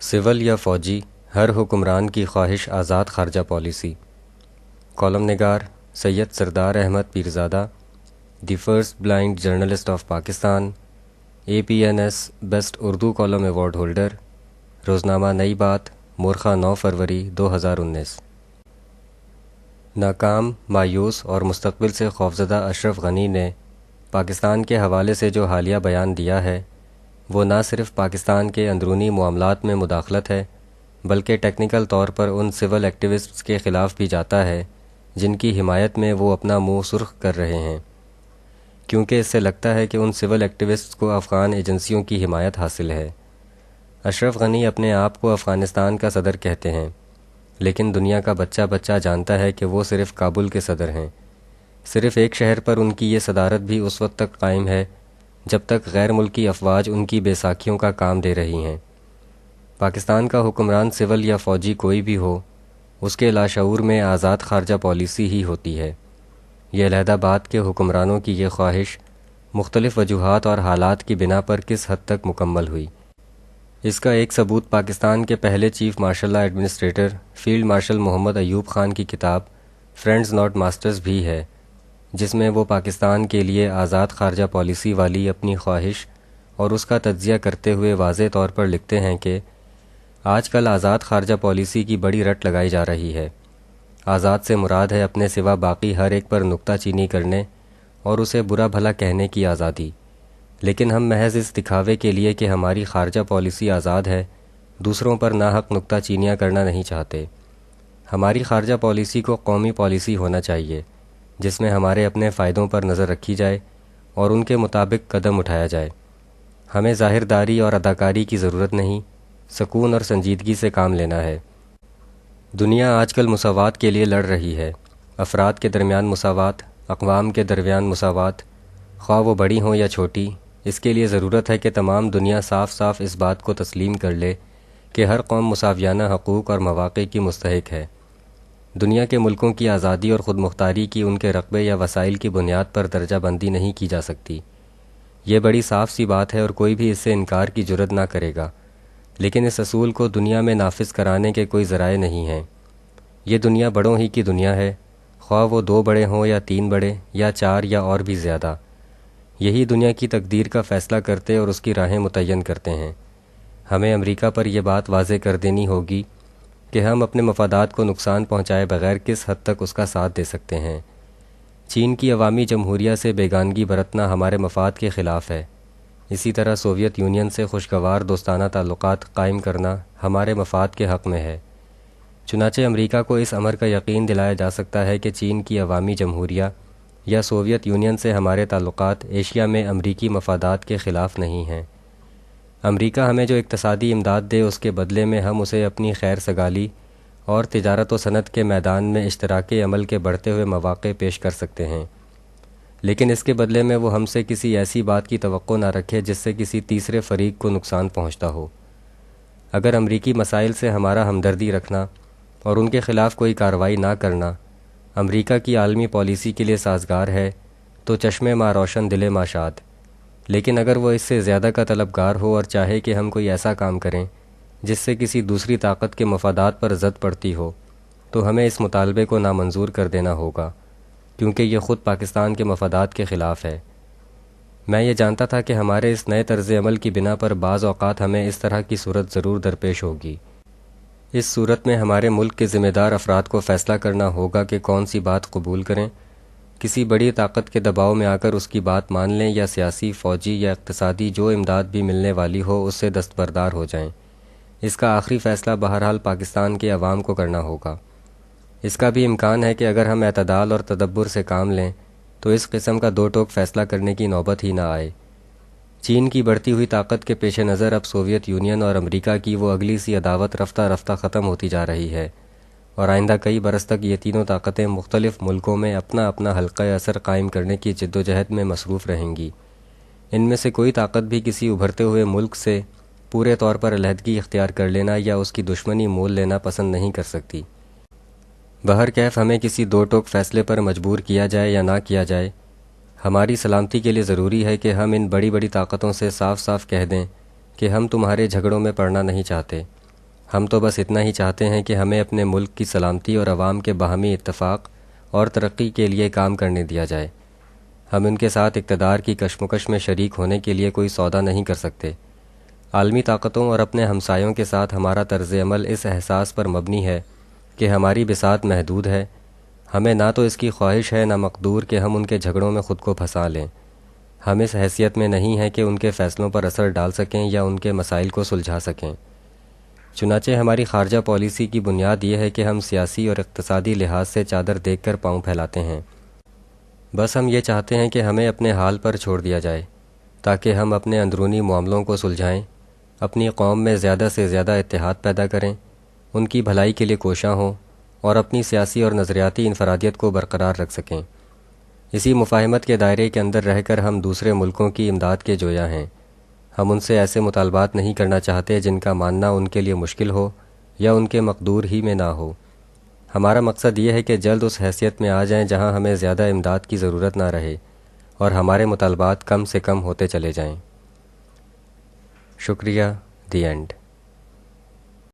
Civil یا فوجی، ہر حکمران کی خواہش آزاد خارجہ پالیسی۔ کالم نگار Syed Sardar Ahmad Pirzada, the first blind journalist of Pakistan, APNS best Urdu column award holder, روزنامہ نئی بات، مورخہ 9 فروری 2019۔ ناکام، مایوس اور مستقبل سے خوفزدہ اشرف غنی نے پاکستان کے حوالے سے جو حالیہ بیان دیا ہے وہ نہ صرف پاکستان کے اندرونی معاملات میں مداخلت ہے بلکہ ٹیکنیکل طور پر ان سول ایکٹیوسٹس کے خلاف بھی جاتا ہے جن کی حمایت میں وہ اپنا منہ سرخ کر رہے ہیں، کیونکہ اس سے لگتا ہے کہ ان سول ایکٹیوسٹس کو افغان ایجنسیوں کی حمایت حاصل ہے۔ اشرف غنی اپنے آپ کو افغانستان کا صدر کہتے ہیں، لیکن دنیا کا بچہ بچہ جانتا ہے کہ وہ صرف کابل کے صدر ہیں۔ صرف ایک شہر پر ان کی یہ صدارت بھی اس وقت تک قائم ہے جب تک غیر ملکی افواج ان کی بیساکھیوں کا کام دے رہی ہیں۔ پاکستان کا حکمران سول یا فوجی کوئی بھی ہو، اس کے لاشعور میں آزاد خارجہ پالیسی ہی ہوتی ہے۔ یہ علیحدہ بات کہ حکمرانوں کی یہ خواہش مختلف وجوہات اور حالات کی بنا پر کس حد تک مکمل ہوئی۔ اس کا ایک ثبوت پاکستان کے پہلے chief martial law administrator field marshal Muhammad Ayub Khan کی کتاب فرینڈز ناٹ ماسٹرز بھی ہے، جس میں وہ پاکستان کے لیے آزاد خارجہ پالیسی والی اپنی خواہش اور اس کا تجزیہ کرتے ہوئے واضح طور پر لکھتے ہیں کہ آج کل آزاد خارجہ پالیسی کی بڑی رٹ لگائی جا رہی ہے۔ آزاد سے مراد ہے اپنے سوا باقی ہر ایک پر نکتہ چینی کرنے اور اسے برا بھلا کہنے کی آزادی، لیکن ہم محض اس دکھاوے کے لیے کہ ہماری خارجہ پالیسی آزاد ہے دوسروں پر ناحق نکتہ چینیاں کرنا نہیں چاہتے۔ ہماری خارجہ پالیسی کو قومی پالیسی ہونا چاہیے جس میں ہمارے اپنے فائدوں پر نظر رکھی جائے اور ان کے مطابق قدم اٹھایا جائے۔ ہمیں ظاہرداری اور اداکاری کی ضرورت نہیں، سکون اور سنجیدگی سے کام لینا ہے۔ دنیا آج کل مساوات کے لیے لڑ رہی ہے، افراد کے درمیان مساوات، اقوام کے درمیان مساوات، خواہ وہ بڑی ہوں یا چھوٹی۔ اس کے لیے ضرورت ہے کہ تمام دنیا صاف صاف اس بات کو تسلیم کر لے کہ ہر قوم مساویانہ حقوق اور مواقع کی مستحق ہے۔ دنیا کے ملکوں کی آزادی اور خود مختاری کی ان کے رقبے یا وسائل کی بنیاد پر درجہ بندی نہیں کی جا سکتی۔ یہ بڑی صاف سی بات ہے اور کوئی بھی اس سے انکار کی جرات نہ کرے گا، لیکن اس اصول کو دنیا میں نافذ کرانے کے کوئی ذرائع نہیں ہیں۔ یہ دنیا بڑوں ہی کی دنیا ہے، خواہ وہ 2 بڑے ہوں یا 3 بڑے یا 4 یا اور بھی زیادہ۔ یہی دنیا کی تقدیر کا فیصلہ کرتے اور اس کی راہیں متعین کرتے ہیں۔ ہمیں امریکہ پر یہ بات واضح کر دینی ہوگی کہ ہم اپنے مفادات کو نقصان پہنچائے بغیر کس حد تک اس کا ساتھ دے سکتے ہیں۔ چین کی عوامی جمہوریہ سے بیگانگی برتنا ہمارے مفاد کے خلاف ہے، اسی طرح سوویت یونین سے خوشگوار دوستانہ تعلقات قائم کرنا ہمارے مفاد کے حق میں ہے۔ چنانچہ امریکہ کو اس امر کا یقین دلایا جا سکتا ہے کہ چین کی عوامی جمہوریہ یا سوویت یونین سے ہمارے تعلقات ایشیا میں امریکی مفادات کے خلاف نہیں ہیں۔ امریکہ ہمیں جو اقتصادی امداد دے اس کے بدلے میں ہم اسے اپنی خیر سگالی اور تجارت و صنعت کے میدان میں اشتراکی عمل کے بڑھتے ہوئے مواقع پیش کر سکتے ہیں، لیکن اس کے بدلے میں وہ ہم سے کسی ایسی بات کی توقع نہ رکھے جس سے کسی تیسرے فریق کو نقصان پہنچتا ہو۔ اگر امریکی مسائل سے ہمارا ہمدردی رکھنا اور ان کے خلاف کوئی کارروائی نہ کرنا امریکہ کی عالمی پالیسی کے لیے سازگار ہے تو چشم ماں روشن دل ماں شاد، لیکن اگر وہ اس سے زیادہ کا طلبگار ہو اور چاہے کہ ہم کوئی ایسا کام کریں جس سے کسی دوسری طاقت کے مفادات پر زد پڑتی ہو تو ہمیں اس مطالبے کو نامنظور کر دینا ہوگا، کیونکہ یہ خود پاکستان کے مفادات کے خلاف ہے۔ میں یہ جانتا تھا کہ ہمارے اس نئے طرز عمل کی بنا پر بعض اوقات ہمیں اس طرح کی صورت ضرور درپیش ہوگی۔ اس صورت میں ہمارے ملک کے ذمہ دار افراد کو فیصلہ کرنا ہوگا کہ کون سی بات قبول کریں، کسی بڑی طاقت کے دباؤ میں آ کر اس کی بات مان لیں یا سیاسی، فوجی یا اقتصادی جو امداد بھی ملنے والی ہو اس سے دستبردار ہو جائیں۔ اس کا آخری فیصلہ بہرحال پاکستان کے عوام کو کرنا ہوگا۔ اس کا بھی امکان ہے کہ اگر ہم اعتدال اور تدبر سے کام لیں تو اس قسم کا 2 ٹوک فیصلہ کرنے کی نوبت ہی نہ آئے۔ چین کی بڑھتی ہوئی طاقت کے پیش نظر اب سوویت یونین اور امریکہ کی وہ اگلی سی عداوت رفتہ رفتہ ختم ہوتی جا رہی ہے، اور آئندہ کئی برس تک یہ تینوں طاقتیں مختلف ملکوں میں اپنا اپنا حلقہ اثر قائم کرنے کی جدوجہد میں مصروف رہیں گی۔ ان میں سے کوئی طاقت بھی کسی ابھرتے ہوئے ملک سے پورے طور پر علیحدگی اختیار کر لینا یا اس کی دشمنی مول لینا پسند نہیں کر سکتی۔ بہرکیف ہمیں کسی 2 ٹوک فیصلے پر مجبور کیا جائے یا نہ کیا جائے، ہماری سلامتی کے لیے ضروری ہے کہ ہم ان بڑی بڑی طاقتوں سے صاف صاف کہہ دیں کہ ہم تمہارے جھگڑوں میں پڑنا نہیں چاہتے، ہم تو بس اتنا ہی چاہتے ہیں کہ ہمیں اپنے ملک کی سلامتی اور عوام کے باہمی اتفاق اور ترقی کے لیے کام کرنے دیا جائے۔ ہم ان کے ساتھ اقتدار کی کشمکش میں شریک ہونے کے لیے کوئی سودا نہیں کر سکتے۔ عالمی طاقتوں اور اپنے ہمسایوں کے ساتھ ہمارا طرز عمل اس احساس پر مبنی ہے کہ ہماری بساط محدود ہے۔ ہمیں نہ تو اس کی خواہش ہے نہ مقدور کہ ہم ان کے جھگڑوں میں خود کو پھنسا لیں۔ ہم اس حیثیت میں نہیں ہیں کہ ان کے فیصلوں پر اثر ڈال سکیں یا ان کے مسائل کو سلجھا سکیں۔ چنانچہ ہماری خارجہ پالیسی کی بنیاد یہ ہے کہ ہم سیاسی اور اقتصادی لحاظ سے چادر دیکھ کر پاؤں پھیلاتے ہیں۔ بس ہم یہ چاہتے ہیں کہ ہمیں اپنے حال پر چھوڑ دیا جائے تاکہ ہم اپنے اندرونی معاملوں کو سلجھائیں، اپنی قوم میں زیادہ سے زیادہ اتحاد پیدا کریں، ان کی بھلائی کے لیے کوشاں ہوں اور اپنی سیاسی اور نظریاتی انفرادیت کو برقرار رکھ سکیں۔ اسی مفاہمت کے دائرے کے اندر رہ کر ہم دوسرے ملکوں کی امداد کے جویا ہیں۔ ہم ان سے ایسے مطالبات نہیں کرنا چاہتے جن کا ماننا ان کے لیے مشکل ہو یا ان کے مقدور ہی میں نہ ہو۔ ہمارا مقصد یہ ہے کہ جلد اس حیثیت میں آ جائیں جہاں ہمیں زیادہ امداد کی ضرورت نہ رہے اور ہمارے مطالبات کم سے کم ہوتے چلے جائیں۔ شکریہ۔ The end.